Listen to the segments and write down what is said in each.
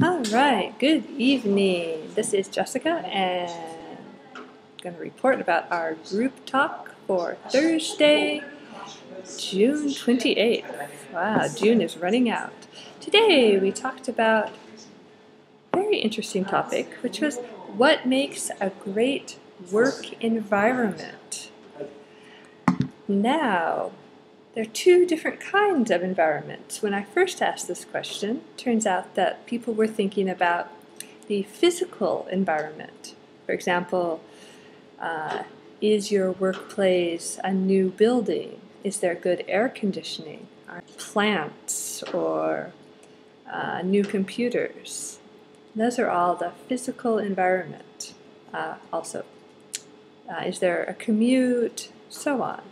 All right, good evening. This is Jessica, and I'm going to report about our group talk for Thursday, June 28th. Wow, June is running out. Today we talked about a very interesting topic, which was what makes a great work environment. Now, there are two different kinds of environments. When I first asked this question, it turns out that people were thinking about the physical environment. For example, is your workplace a new building? Is there good air conditioning? Are plants or new computers? Those are all the physical environment. Also, is there a commute? So on.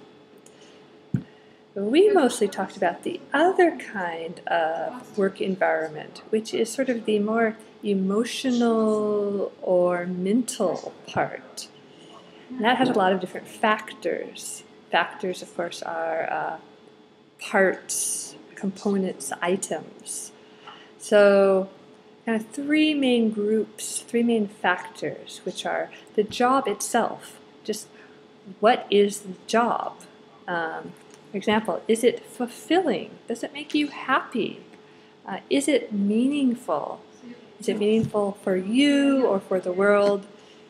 We mostly talked about the other kind of work environment, which is sort of the more emotional or mental part. And that has a lot of different factors. Factors, of course, are parts, components, items. So kind of three main groups, three main factors, which are the job itself. Just what is the job? For example, is it fulfilling? Does it make you happy? Is it meaningful? Is it meaningful for you or for the world?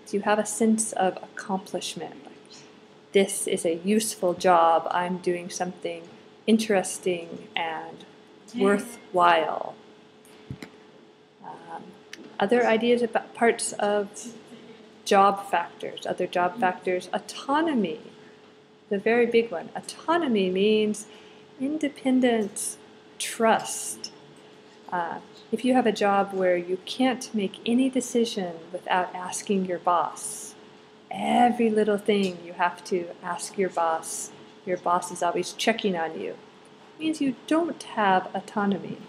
Do you have a sense of accomplishment? Like, this is a useful job. I'm doing something interesting and worthwhile. Other ideas about parts of job factors, other job factors, autonomy. The very big one. Autonomy means independence, trust. If you have a job where you can't make any decision without asking your boss, every little thing you have to ask your boss is always checking on you, it means you don't have autonomy.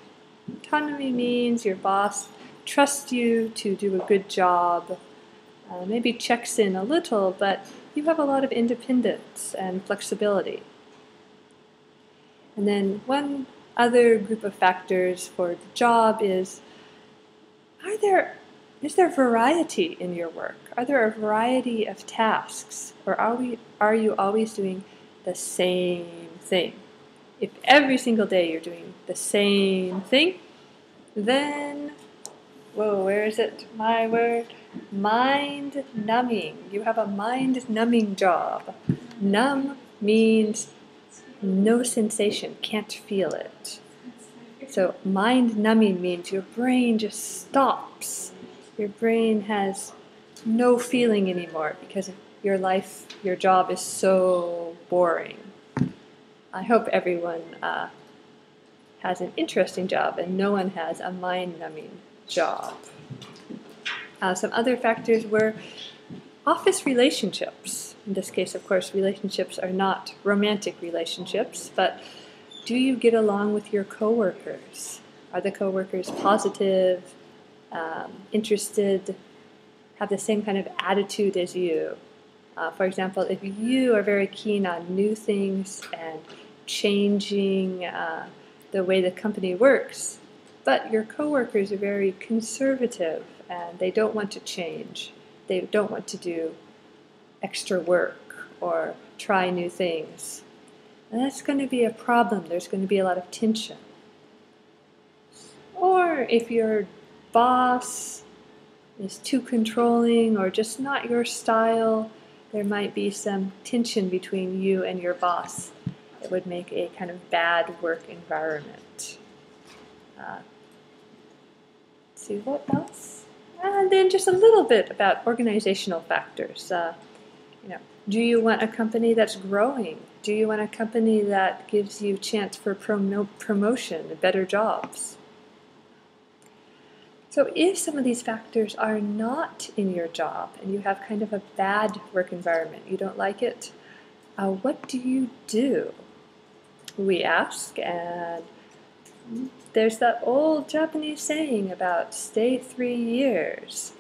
Autonomy means your boss trusts you to do a good job, maybe checks in a little, but you have a lot of independence and flexibility. And then one other group of factors for the job is there variety in your work? Are there a variety of tasks? Or are you always doing the same thing? If every single day you're doing the same thing, then, whoa, where is it? My word. Mind-numbing. You have a mind-numbing job. Numb means no sensation, can't feel it. So mind-numbing means your brain just stops. Your brain has no feeling anymore because your job is so boring. I hope everyone has an interesting job and no one has a mind-numbing job. Some other factors were office relationships. In this case, of course, relationships are not romantic relationships, but do you get along with your coworkers? Are the coworkers positive, interested, have the same kind of attitude as you? For example, if you are very keen on new things and changing the way the company works, but your coworkers are very conservative and they don't want to change. They don't want to do extra work or try new things. And that's going to be a problem. There's going to be a lot of tension. Or if your boss is too controlling or just not your style, there might be some tension between you and your boss. It would make a kind of bad work environment. Let's see what else. And then just a little bit about organizational factors. Do you want a company that's growing? Do you want a company that gives you a chance for promotion, better jobs? So if some of these factors are not in your job and you have kind of a bad work environment, you don't like it, what do you do? We ask, and there's that old Japanese saying about stay 3 years.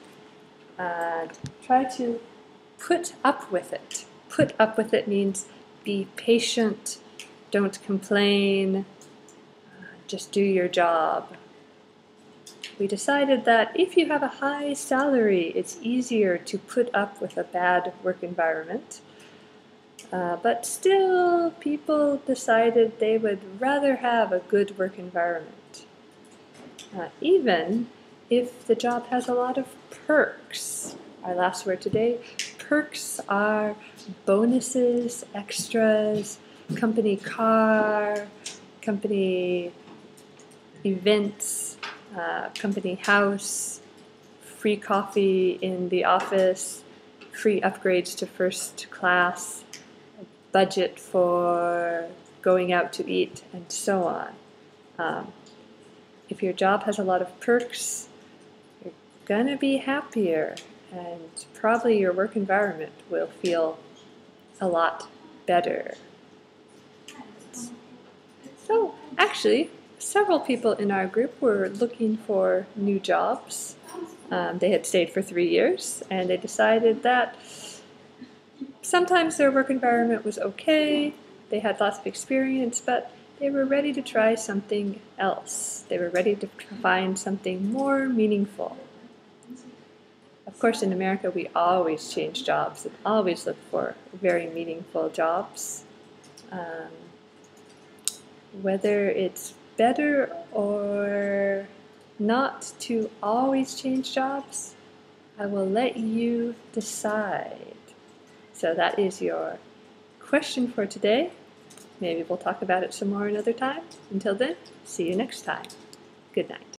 Try to put up with it. Put up with it means be patient, don't complain, just do your job. we decided that if you have a high salary, it's easier to put up with a bad work environment. But still, people decided they would rather have a good work environment, even if the job has a lot of perks. Our last word today, perks are bonuses, extras, company car, company events, company house, free coffee in the office, free upgrades to first class, budget for going out to eat, and so on. If your job has a lot of perks, you're gonna be happier, and probably your work environment will feel a lot better. So actually, several people in our group were looking for new jobs. They had stayed for 3 years, and they decided that sometimes their work environment was okay, they had lots of experience, but they were ready to try something else. They were ready to find something more meaningful. Of course, in America, we always change jobs and always look for very meaningful jobs. Whether it's better or not to always change jobs, I will let you decide. So that is your question for today. Maybe we'll talk about it some more another time. Until then, see you next time. Good night.